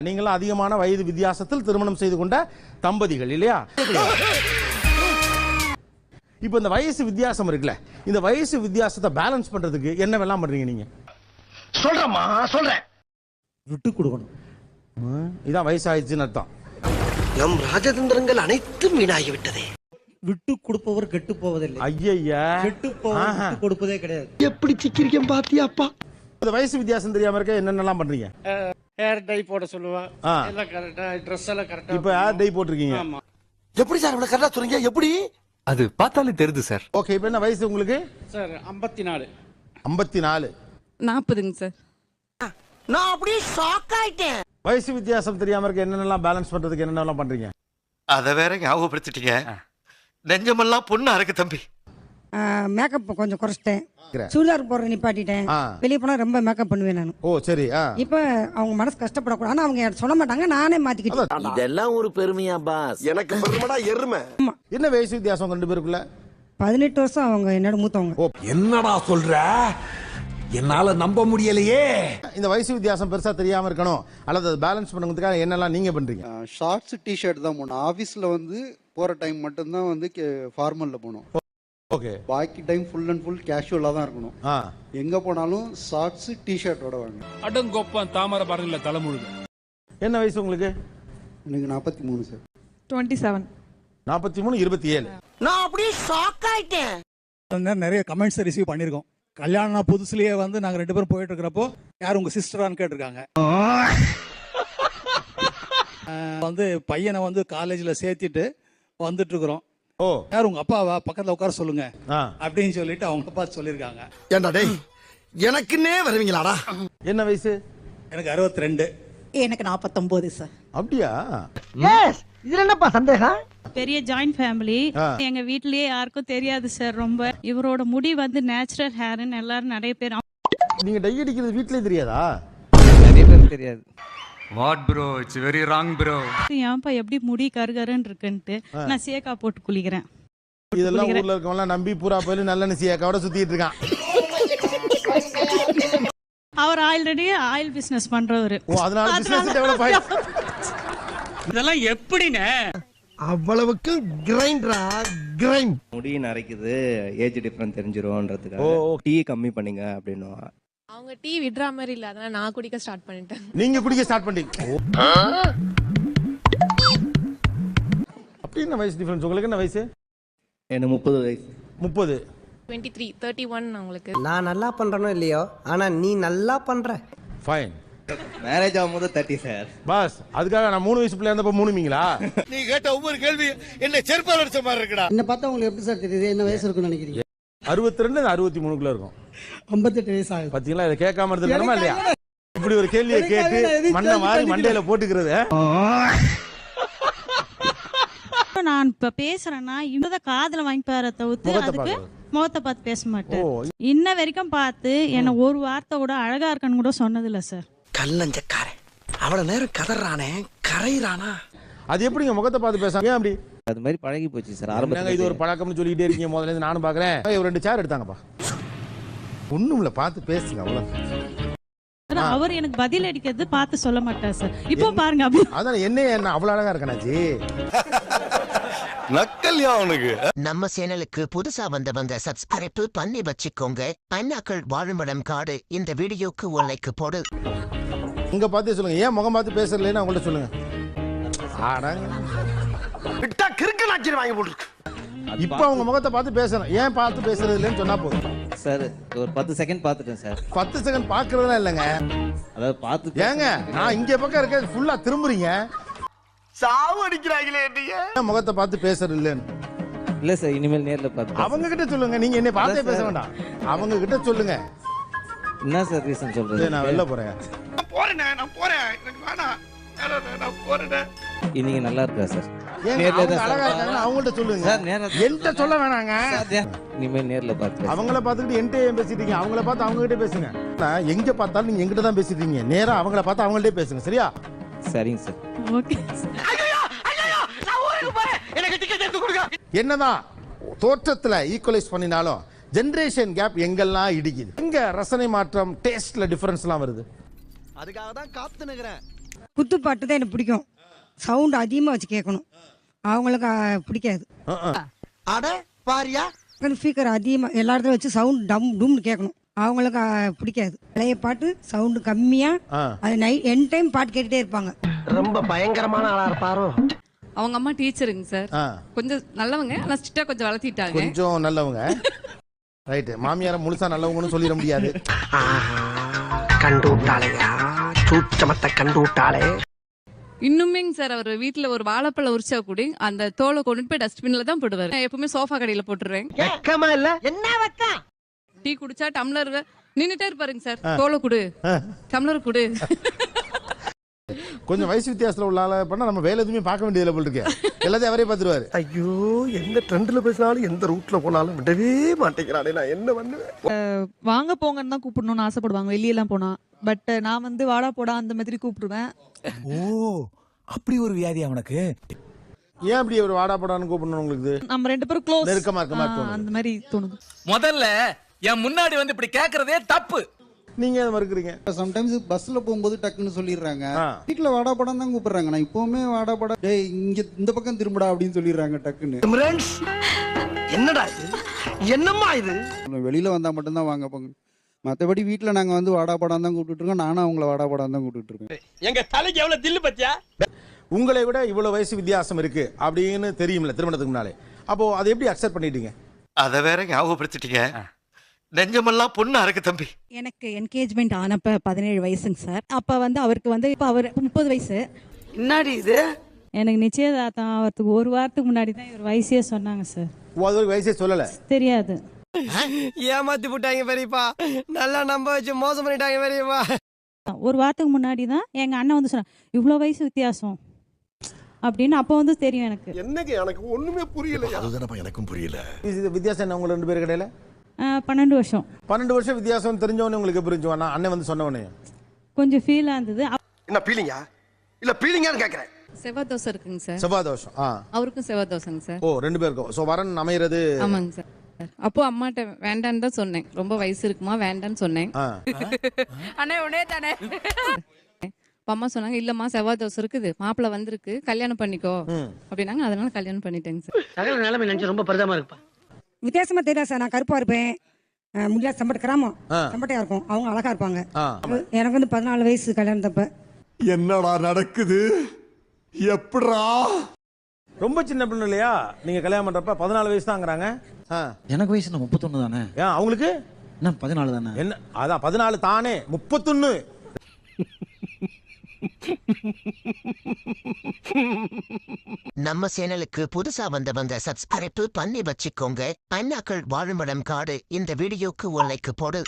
நீங்களும் அதிகமான வயது வித்தியாசத்தில் திருமணம் செய்து கொண்ட தம்பதிகள் இல்லையா? இப்போ இந்த வயசு வித்தியாசம் இருக்குல்ல, இந்த வயசு வித்தியாசத்தை பேலன்ஸ் பண்றதுக்கு என்ன வெல்லாம் பண்றீங்க நீங்க? சொல்றேன். விட்டு கொடுக்கணும். இதான் வயசாயிடுச்சுன்னு அர்த்தம். நம் ராஜதந்திரங்கள் அனைத்தும் வீணாகி விட்டதே. விட்டு கொடுப்பவர் கெட்டு போவதில்லை. ஐயா, கெட்டு போவர் விட்டு கொடுப்பதே கிடையாது. எப்படி சிக்கிரிக்கம் பாத்தியாப்பா? இந்த வயசு வித்தியாசம் தெரியாம இருக்க என்னென்னலாம் பண்றீங்க? ஹேர் டை போட சொல்லுவேன். எல்லாம் கரெக்டா, Dress எல்லாம் கரெக்டா. இப்போ ஹேர் டை போட்டிருக்கீங்க. ஆமா. எப்படி சார் இவ்வளவு கரெக்டா சொல்றீங்க? எப்படி? அது பார்த்தாலே தெரியுது சார். ஓகே, இப்போ என்ன வயசு உங்களுக்கு? சார் 54. 54. 40ங்க சார். நான் அப்படியே ஷாக் ஆயிட்டேன். வயசு வித்தியாசம் தெரியாம இருக்க என்னென்னலாம் பேலன்ஸ் பண்றதுக்கு என்னென்னலாம் பண்றீங்க? அத வேற ஞாபகப்படுத்திட்டீங்க. நெஞ்சமெல்லாம் பொண்ணா இருக்கு தம்பி. மேக்கப் கொஞ்சம் குறைச்சிட்டேன். சுடிதார் போடுற நிப்பாட்டிட்டேன். வெளியே போனா ரொம்ப மேக்கப் பண்ணுவேன் நான். ஓ சரி. இப்ப அவங்க மனசு கஷ்டப்படக்கூடாது. ஆனா அவங்க சொல்ல மாட்டாங்க, நானே மாத்திக்கிட்டேன். இதெல்லாம் ஒரு பெருமையா பாஸ்? எனக்கு பெருமைடா எருமை. என்ன வயசு வித்தியாசம் ரெண்டு பேருக்குள்ள? 18 வருஷம் அவங்க என்னோட மூத்தவங்க. என்னடா சொல்ற? என்னால நம்ப முடியலையே. இந்த வயசு வித்தியாசம் பெருசா தெரியாம இருக்கணும் அல்லது அதை பேலன்ஸ் பண்ணுறதுக்காக என்னெல்லாம் நீங்க பண்றீங்க? ஷார்ட்ஸ் டிஷர்ட் தான் போகணும். ஆஃபீஸில் வந்து போகிற டைம் மட்டும்தான் வந்து ஃபார்மலில் போகணும். ஓகே. பாக்கி டைம் ஃபுல் அண்ட் ஃபுல் கேஷுவலாக தான் இருக்கணும். எங்கே போனாலும் ஷார்ட்ஸ் டிஷர்ட்டோட வாங்க. அடங்கொப்பன் தாமரை பாருங்கள தலைமுழுது. என்ன வயசு உங்களுக்கு? எனக்கு 43 சார். 27. 43, 27. நான் அப்படியே ஷாக் ஆயிட்டேன். நிறைய கமெண்ட்ஸ் ரிசீவ் பண்ணிருக்கோம். கல்யாணம் புதுசுலயே வந்து நாங்க 2 பேரும் போயிட்டு இருக்கிறப்போ யார் உங்க சிஸ்டரான்னு கேட்டிருக்காங்க. வந்து பையனை வந்து காலேஜ்ல சேர்த்திட்டு வந்துட்டு இருக்கிறோம். ஓ, யார் உங்க அப்பாவா? பக்கத்துல உட்கார சொல்லுங்க அப்படின்னு சொல்லிட்டு அவங்க அப்பா சொல்லிருக்காங்க. ஏண்டா டேய், எனக்குன்னே வருவீங்களாடா? என்ன வயசு? எனக்கு 62. எனக்கு 49 சார். அப்படியா? இதுல என்னப்பா சந்தேகம்? பெரிய ஜாயிண்ட் ஃபேமிலி. எங்க வீட்லயே யாருக்கும் தெரியாது சார். ரொம்ப இவரோட முடி வந்து நேச்சுரல் ஹேர்னு எல்லாரும் நிறைய பேர். நீங்க டை அடிக்கிறது வீட்லயே தெரியாதா? நிறைய பேர் தெரியாது. What bro, it's very wrong bro. ஏன்பா எப்படி முடி கருகருன்னு இருக்குன்ட்டு நான் சேக்கா போட்டு குளிக்கிறேன். இதெல்லாம் ஊர்ல இருக்கவங்கலாம் நம்பி பூரா போயில நல்ல நிசியாக்காவோட சுத்திட்டு இருக்கான். அவர் ஆல்ரெடி ஆயில் பிசினஸ் பண்றவரு. ஓ, அதனால பிசினஸ் டெவலப் ஆயிடுச்சு. இதெல்லாம் எப்படினே? அவ்வளவுக்கு கிரைண்டரா கிரைண்ட். முடி நரைக்குது, ஏஜ் டிஃபரன்ஸ் தெரிஞ்சிரும்ன்றதுக்காக டீ கம்மி பண்ணுங்க அப்படின்னா அவங்க டீ விடுற மாதிரி இல்ல, அதனால நான் குடிக்க ஸ்டார்ட் பண்ணிட்டேன். நீங்க குடிக்க ஸ்டார்ட் பண்ணிட்டீங்க. அப்படி என்ன வயசு டிஃபரன்ஸ் உங்களுக்கு? என்ன வயசு? எனக்கு 30 வயசு. 30. 23, 31 உங்களுக்கு. நான் நல்லா பண்றனோ இல்லையோ, ஆனா நீ நல்லா பண்ற. ஃபைன். மேரேஜ் ஆகும்போது 30 சார். பாஸ், அதுக்காக நான் 3 வயசு பிள்ளை இருந்தப்ப 3மீங்களா? நீ கேட்ட ஒவ்வொரு கேள்வி என்ன செருப்பால அடிச்ச மாதிரி இருக்குடா. என்ன பார்த்தா உங்களுக்கு எப்படி சார் தெரியுது என்ன வயசு இருக்குன்னு நினைக்கிறீங்க? 62, 63க்குள்ள இருக்கும். 58 வயசு ஆகுது. பாத்தீங்களா? இதை கேட்காம இருந்திருக்கணுமா இல்லையா? இப்படி ஒரு கேள்வியை கேட்டு மண்ணை மாறி மண்டையில போட்டுக்கிறது. நான் இப்ப பேசுறேன்னா இந்த காதுல வாங்கி பாரு தவிர்த்து அதுக்கு முகத்தை பார்த்து பேச மாட்டேன். இன்ன வரைக்கும் பார்த்து என்ன ஒரு வார்த்தை கூட அழகா இருக்கன்னு கூட சொன்னதில்ல சார். கல்லஞ்சக்காரன் அவ்வளவு நேரம் கதறானே, கரையிறானா? அது எப்படிங்க முகத்தை பார்த்து பேசாங்க? அப்படி அது மாதிரி பழகி போச்சு சார். ஆரம்பத்துல இது ஒரு பழக்கம்னு சொல்லிக்கிட்டே இருக்கீங்க. முதல்ல இருந்து நானும் பாக்குறேன். ஒரு 2 சேர் எடுத்தாங்கப்பா. ஒண்ணுமில்ல, பார்த்து பேசுங்க அவ்வளவு. அவர் எனக்கு பதில் அடிக்கிறது பார்த்து சொல்ல மாட்டார் சார். இப்போ பாருங்க அப்படி. அதான் என்ன அவ்வளவு அழகா இருக்கனாச்சி. நக்கல்யா அவனுக்கு. நம்ம சேனலுக்கு புதுசா வந்தவங்க சப்ஸ்கிரைப் பண்ணி வச்சுக்கோங்க. அண்ணாக்கள் வாழுமிடம் காடு. இந்த வீடியோக்கு ஒரு லைக் போடு. உங்க பார்த்தே சொல்லுங்க. ஏன் முகம் பார்த்து பேசலன்னு அவங்கள்ட்ட சொல்லுங்க. விட்டா கிறுக்கு நாச்சிரி வாங்கி போட்டுருக்கு. இப்ப அவங்க முகத்தை பார்த்து பேசணும். ஏன் பார்த்து பேசுறது இல்லைன்னு சொன்னா போதும் சார். ஒரு 10 செகண்ட் பார்த்துட்டேன் சார். 10 செகண்ட் பாக்குறதுலாம் இல்லைங்க. அதாவது பார்த்து ஏங்க, நான் இங்க பக்கம் இருக்க ஃபுல்லா திரும்புறீங்க. சாவு அடிக்கிறாங்களே நீங்க. முகத்தை பார்த்து பேசுறது இல்லைன்னு இல்ல சார். இனிமேல் நேர்ல பார்த்து அவங்க கிட்ட சொல்லுங்க. நீங்க என்ன பார்த்தே பேச வேண்டாம். அவங்க கிட்ட சொல்லுங்க. என்ன சார் ரீசன் சொல்றது? நான் வெளில போறேன். நான் போறேன். எனக்கு வேணாம். நான் போறேன். இன்னைக்கு நல்லா இருக்கா சார்? அழகா இருக்காங்க. அவங்கள்ட்ட சொல்லுங்க. என்கிட்ட சொல்ல வேணாங்க. இனிமேல் நேர்ல பார்த்து அவங்கள பார்த்துக்கிட்டு என்கிட்ட ஏன் பேசிட்டீங்க? அவங்கள பார்த்து அவங்க கிட்ட பேசுங்க. எங்க பார்த்தாலும் நீங்க எங்கிட்ட தான் பேசிட்டீங்க. நேரா அவங்கள பார்த்து அவங்கள்ட்டே பேசுங்க. சரியா? சரிங்க சார். ஓகே. என்னதான் தோற்றத்துல ஈக்குவலைஸ் பண்ணினாலும் ஜெனரேஷன் கேப் எங்கெல்லாம் இடிக்குது. எங்க ரசனை மாற்றம், டேஸ்ட்ல டிஃபரன்ஸ்லாம் வருது. அதுக்காக தான் காத்து நிக்கிறேன். குத்துப்பாட்டு தான் எனக்கு பிடிக்கும். சவுண்ட் அதிகமாக வச்சு கேட்கணும். அவங்களுக்கு பிடிக்காது. அட பாரியா ஸ்பீக்கர் அதிகமாக எல்லா இடத்துல வச்சு சவுண்ட் டம் டும்னு கேட்கணும். அவங்களுக்கு பிடிக்காது. பழைய பாட்டு சவுண்டு கம்மியாக அது என் டைம் பாட்டு கேட்டுகிட்டே இருப்பாங்க. ரொம்ப பயங்கரமான ஆளா இருப்பாரோ. அவங்க அம்மா டீச்சருங்க சார். கொஞ்சம் நல்லவங்க, ஆனால் ஸ்ட்ரிக்டா கொஞ்சம் வளர்த்திட்டாங்க. கொஞ்சம் நல்லவங்க. ரைட். மாமியார முழுசா நல்லவங்கன்னு சொல்லிட முடியாது. கண்டு விட்டாளையா, சூச்சமத்தை கண்டு விட்டாளே. இன்னுமேங்க சார் அவர் வீட்டுல ஒரு வாழைப்பழம் உரிச்சா கூட அந்த தோலை கொண்டு போய் டஸ்ட்பின்ல தான் போடுவாரு. நான் எப்பவுமே சோஃபா கடையில போட்டுருவேன். என்ன வக்கா? டீ குடிச்சா டம்ளர் நின்னுட்டே இருப்பாருங்க சார். தோலை குடு, டம்ளர் குடு. கொஞ்சம் வயசு வித்தியாசத்துல உள்ள ஆள பண்ணா நம்ம வேலை எதுவுமே பார்க்க வேண்டியதுல போல இருக்கு. எல்லாத்தையும் அவரே பார்த்துருவாரு. ஐயோ, எந்த ட்ரெண்ட்ல பேசினாலும் எந்த ரூட்ல போனாலும் விடவே மாட்டேங்கிறானே. நான் என்ன பண்ணுவேன்? வாங்க போங்கன்னு தான் கூப்பிடணும்னு ஆசைப்படுவாங்க வெளியெல்லாம் போனா. பட் நான் வந்து வாடா போடா அந்த மாதிரி கூப்பிடுவேன். ஓ, அப்படி ஒரு வியாதி அவனுக்கு. ஏன் அப்படி ஒரு வாடா படான்னு கூப்பிடணும் உங்களுக்கு? நம்ம 2 பேரும் க்ளோஸ், நெருக்கமா இருக்க மாதிரி அந்த மாதிரி தோணுது. முதல்ல என் முன்னாடி வந்து இப்படி கேக்குறதே தப்பு. நீங்க அதை மறுக்கிறீங்க. சம்டைம்ஸ் பஸ்ல போகும்போது டக்குன்னு சொல்லிடுறாங்க. வீட்டுல வாடா படம் தான் கூப்பிடுறாங்க. நான் இப்பவுமே வாடா படம், டேய் இங்க இந்த பக்கம் திரும்படா அப்படின்னு சொல்லிடுறாங்க டக்குன்னு. என்னடா இது? என்னம்மா இது? வெளியில வந்தா மட்டும்தான் வாங்க போங்க. மற்றபடி வீட்டுல நாங்க வந்து வாடா படம் தான் கூப்பிட்டு இருக்கோம். நானும் அவங்கள வாடா படம் தான் கூப்பிட்டு இருக்கேன். எங்க தலைக்கு எவ்வளவு தில்லு பத்தியா? உங்களை விட இவ்வளவு வயசு வித்தியாசம் இருக்கு அப்படின்னு தெரியும்ல திருமணத்துக்கு முன்னாலே. அப்போ அதை எப்படி அக்செப்ட் பண்ணிட்டீங்க? அத வேற ஞாபகப்படுத்திட்டீங்க. நெஞ்சமெல்லாம் பொண்ணு அறக்கு தம்பி. எனக்கு என்கேஜ்மெண்ட் ஆனப்ப 17 வயசுங்க சார். அப்ப வந்து அவருக்கு வந்து இப்ப அவர் 30 வயசு. என்னடி இது? எனக்கு நிச்சயதார்த்தம் ஆகிறதுக்கு ஒரு வாரத்துக்கு முன்னாடி தான் இவர் வயசே சொன்னாங்க சார். அது ஒரு வயசே சொல்லல. தெரியாது. ஏமாத்தி போட்டாங்க பெரியப்பா. நல்லா நம்ப வச்சு மோசம் பண்ணிட்டாங்க பெரியப்பா. ஒரு வாரத்துக்கு முன்னாடி தான் எங்க அண்ணன் வந்து சொன்னாங்க இவ்வளோ வயசு வித்தியாசம் அப்படின்னு. அப்போ வந்து தெரியும் எனக்கு. என்னங்க எனக்கு ஒண்ணுமே புரியல. அதுதானப்பா எனக்கும் புரியல. இது வித்தியாசம் என்ன உங்க 2 பேர் கடையில? 12 வருஷம். 12 வருஷம் வித்தியாசம் தெரிஞ்சவனே உங்களுக்கு புரிஞ்சு வேணா அண்ணன் வந்து சொன்னவனே கொஞ்சம் ஃபீலாக இருந்தது. என்ன பீலிங்கா? இல்ல பீலிங்கான்னு கேக்குறேன். செவ்வாய் தோசை இருக்குங்க சார். செவ்வாய் தோஷம். அவருக்கும் செவ்வாய் தோசைங்க சார். ஓ, 2 பேருக்கும். சோ வரன் அமையிறது. ஆமாங்க சார். அப்போ அம்மாட்ட வேண்டான்னு தான் சொன்னேன். ரொம்ப வயசு இருக்குமா வேண்டான்னு சொன்னேன். அண்ணே உடனே தானே. அம்மா சொன்னாங்க இல்லம்மா செவ்வாய் தோசை இருக்குது, மாப்பிள்ள வந்திருக்கு, கல்யாணம் பண்ணிக்கோ அப்படின்னாங்க. அதனால கல்யாணம் பண்ணிட்டேங்க சார். சகல நிலைமை நினைச்சு ரொம்ப பரிதாபமா இருக்குப்பா. வித்தியாசமா தெரியாது சார். நான் கருப்பா இருப்பேன். முடியாது சம்பட்ட கிராமம் சம்பட்டையா இருக்கும். அவங்க அழகா இருப்பாங்க. எனக்கு வந்து 14 வயசு கல்யாணம் தப்ப. என்னடா நடக்குது? எப்படா? ரொம்ப சின்ன பொண்ணு இல்லையா நீங்க கல்யாணம் பண்றப்ப? 14 வயசு தான்ங்கறாங்க. எனக்கு வயசு 31 தானே. ஏன் அவங்களுக்கு என்ன 14 தானே? என்ன அதான் 14 தானே 31. நம்ம சேனலுக்கு புதுசா வந்தவங்க சப்ஸ்கிரைப் பண்ணி வச்சுக்கோங்க. அண்ணாக்கள் வாழுமிடம் காடு இந்த வீடியோக்கு ஒரு லைக் போடு.